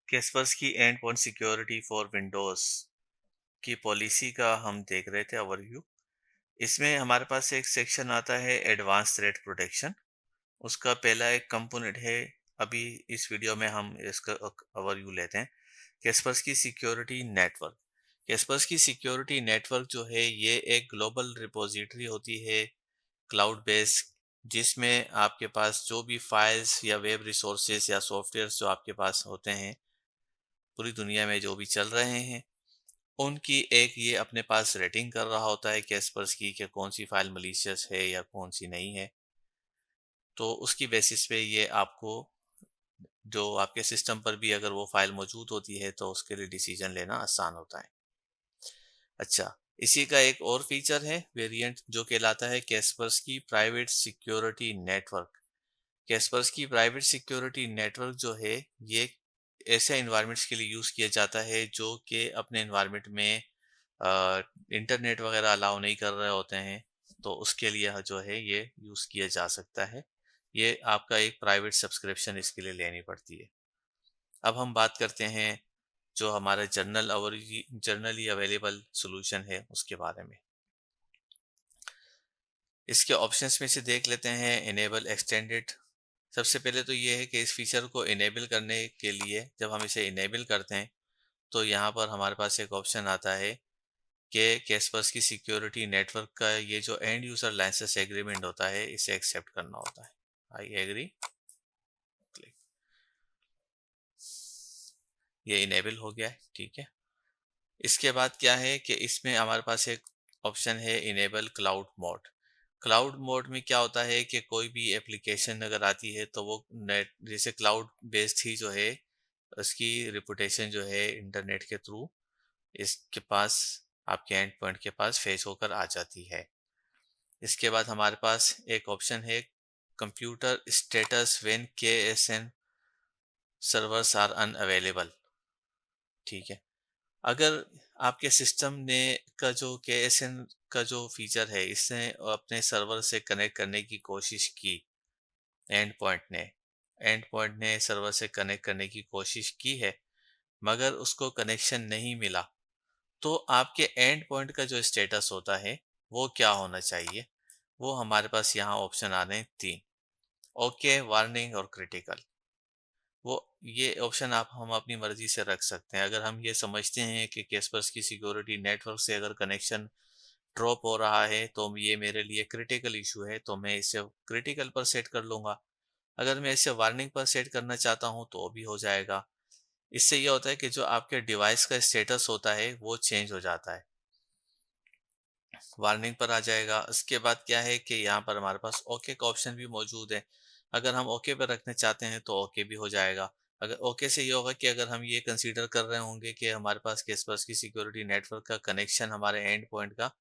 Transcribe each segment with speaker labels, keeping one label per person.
Speaker 1: कैस्पर्स की and point security for Windows की policy का हम देख रहे थे ओवरव्यू। इसमें हमारे पास एक सेक्शन आता है एडवांस थ्रेट प्रोटेक्शन। उसका पहला एक कंपोनेंट है। अभी इस वीडियो में हम इसका ओवरव्यू लेते हैं। कैस्पर्स की सिक्योरिटी नेटवर्क। कैस्पर्स की सिक्योरिटी नेटवर्क जो है ये एक ग्लोबल रिपोजिटरी होती है, क्लाउड बेस्ड, जिसमें आपके पास जो भी फाइल्स या वेब रिसोर्सेज या सॉफ्टवेयर जो आपके पास होते हैं पूरी दुनिया में जो भी चल रहे हैं उनकी एक ये अपने पास रेटिंग कर रहा होता है कैस्पर्स की कि कौन सी फाइल मलिशियस है या कौन सी नहीं है। तो उसकी बेसिस पे ये आपको जो आपके सिस्टम पर भी अगर वो फाइल मौजूद होती है तो उसके लिए डिसीजन लेना आसान होता है। अच्छा, इसी का एक और फीचर है वेरिएंट जो कहलाता है कैस्पर्स की प्राइवेट सिक्योरिटी नेटवर्क। कैस्पर्स की प्राइवेट सिक्योरिटी नेटवर्क जो है ये ऐसे इन्वायरमेंट्स के लिए यूज़ किया जाता है जो कि अपने इन्वायरमेंट में इंटरनेट वगैरह अलाउ नहीं कर रहे होते हैं। तो उसके लिए जो है ये यूज़ किया जा सकता है। ये आपका एक प्राइवेट सब्सक्रिप्शन इसके लिए लेनी पड़ती है। अब हम बात करते हैं जो हमारा जर्नली अवेलेबल सॉल्यूशन है उसके बारे में। इसके ऑप्शंस में से देख लेते हैं इनेबल एक्सटेंडेड। सबसे पहले तो ये है कि इस फीचर को इनेबल करने के लिए जब हम इसे इनेबल करते हैं तो यहाँ पर हमारे पास एक ऑप्शन आता है कि कैस्पर्स की सिक्योरिटी नेटवर्क का ये जो एंड यूजर लाइसेंस एग्रीमेंट होता है इसे एक्सेप्ट करना होता है। I agree, click. ये इनेबल हो गया है, ठीक है। इसके बाद क्या है कि इसमें हमारे पास एक ऑप्शन है enable cloud mode. Cloud mode में क्या होता है कि कोई भी एप्लीकेशन अगर आती है तो वो नेट जैसे क्लाउड बेस्ड ही जो है उसकी रिपुटेशन जो है इंटरनेट के थ्रू इसके पास आपके एंड पॉइंट के पास फेच होकर आ जाती है। इसके बाद हमारे पास एक ऑप्शन है computer status when KSN servers are unavailable, ठीक है। अगर आपके सिस्टम ने का जो केएसएन का जो फीचर है इसने अपने सर्वर से कनेक्ट करने की कोशिश की, एंड पॉइंट ने सर्वर से कनेक्ट करने की कोशिश की है मगर उसको कनेक्शन नहीं मिला, तो आपके एंड पॉइंट का जो स्टेटस होता है वो क्या होना चाहिए। वो हमारे पास यहाँ ऑप्शन आ रहे हैं 3, ओके, वार्निंग और क्रिटिकल। वो ये ऑप्शन आप हम अपनी मर्जी से रख सकते हैं। अगर हम ये समझते हैं कि कैस्पर्स की सिक्योरिटी नेटवर्क से अगर कनेक्शन ड्रॉप हो रहा है तो ये मेरे लिए क्रिटिकल इशू है तो मैं इसे क्रिटिकल पर सेट कर लूंगा। अगर मैं इसे वार्निंग पर सेट करना चाहता हूँ तो भी हो जाएगा। इससे ये होता है कि जो आपके डिवाइस का स्टेटस होता है वो चेंज हो जाता है, वार्निंग पर आ जाएगा। उसके बाद क्या है कि यहाँ पर हमारे पास ओके का ऑप्शन भी मौजूद है। अगर हम ओके पर रखना चाहते हैं तो ओके भी हो जाएगा। अगर ओके से ये होगा कि अगर हम ये कंसीडर कर रहे होंगे कि हमारे पास कैस्पर्स की सिक्योरिटी नेटवर्क का कनेक्शन हमारे एंड पॉइंट का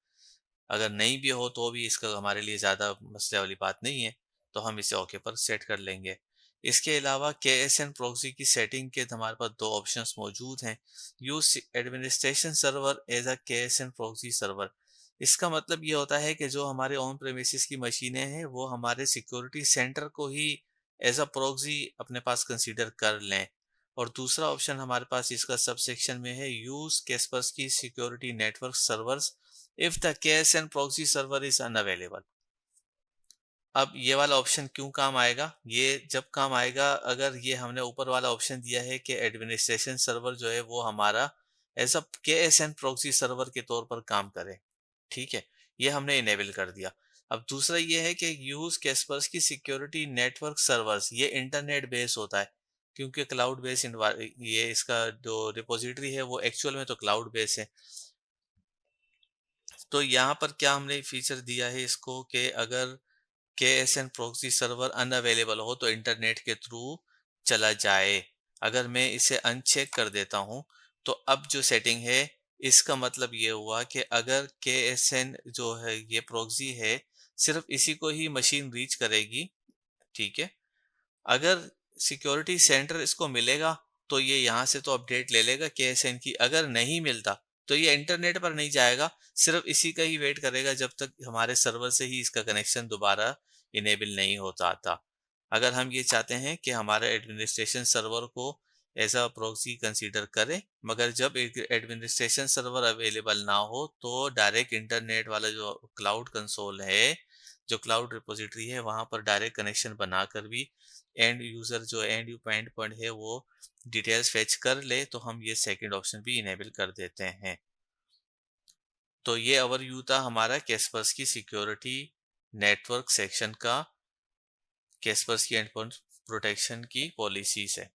Speaker 1: अगर नहीं भी हो तो भी इसका हमारे लिए ज़्यादा मसले वाली बात नहीं है, तो हम इसे ओके पर सेट कर लेंगे। इसके अलावा के एस एन प्रोक्सी की सेटिंग के हमारे पास दो ऑप्शंस मौजूद हैं। Use administration server as a K S N proxy server. इसका मतलब ये होता है कि जो हमारे ऑन प्रेमिसेस की मशीनें हैं वो हमारे सिक्योरिटी सेंटर को ही एज अ प्रोक्सी अपने पास कंसीडर कर लें। और दूसरा ऑप्शन हमारे पास इसका सब सेक्शन में है यूज कैस्पर्स की security network servers if the KSN proxy server is unavailable। अब ये वाला ऑप्शन क्यों काम आएगा? ये जब काम आएगा अगर ये हमने ऊपर वाला ऑप्शन दिया है कि एडमिनिस्ट्रेशन सर्वर जो है वो हमारा as a KSN proxy server के तौर पर काम करे, ठीक है। ये हमने इनेबल कर दिया। अब दूसरा ये है कि यूज कैस्पर्स की सिक्योरिटी नेटवर्क सर्वर्स, ये इंटरनेट बेस होता है क्योंकि क्लाउड बेस ये इसका जो रिपोजिटरी है वो एक्चुअल में तो क्लाउड बेस है। तो यहाँ पर क्या हमने फीचर दिया है इसको कि अगर KSN प्रोक्सी सर्वर अनअवेलेबल हो तो इंटरनेट के थ्रू चला जाए। अगर मैं इसे अनचेक कर देता हूं तो अब जो सेटिंग है इसका मतलब ये हुआ कि अगर KSN जो है ये प्रोक्सी है सिर्फ इसी को ही मशीन रीच करेगी, ठीक है। अगर सिक्योरिटी सेंटर इसको मिलेगा तो ये यहाँ से तो अपडेट ले लेगा KSN की, अगर नहीं मिलता तो ये इंटरनेट पर नहीं जाएगा, सिर्फ इसी का ही वेट करेगा जब तक हमारे सर्वर से ही इसका कनेक्शन दोबारा इनेबल नहीं होता था। अगर हम ये चाहते हैं कि हमारे एडमिनिस्ट्रेशन सर्वर को एज अ प्रॉक्सी कंसीडर करें। मगर जब एक एडमिनिस्ट्रेशन सर्वर अवेलेबल ना हो तो डायरेक्ट इंटरनेट वाला जो क्लाउड कंसोल है, जो क्लाउड रिपोजिटरी है, वहां पर डायरेक्ट कनेक्शन बनाकर भी एंड यूजर जो एंड यू एंड पॉइंट है वो डिटेल्स फेच कर ले, तो हम ये सेकंड ऑप्शन भी इनेबल कर देते हैं। तो ये ओवरव्यू था हमारा कैस्पर्स की सिक्योरिटी नेटवर्क सेक्शन का, कैस्पर्स की एंडपॉइंट प्रोटेक्शन की पॉलिसीज है।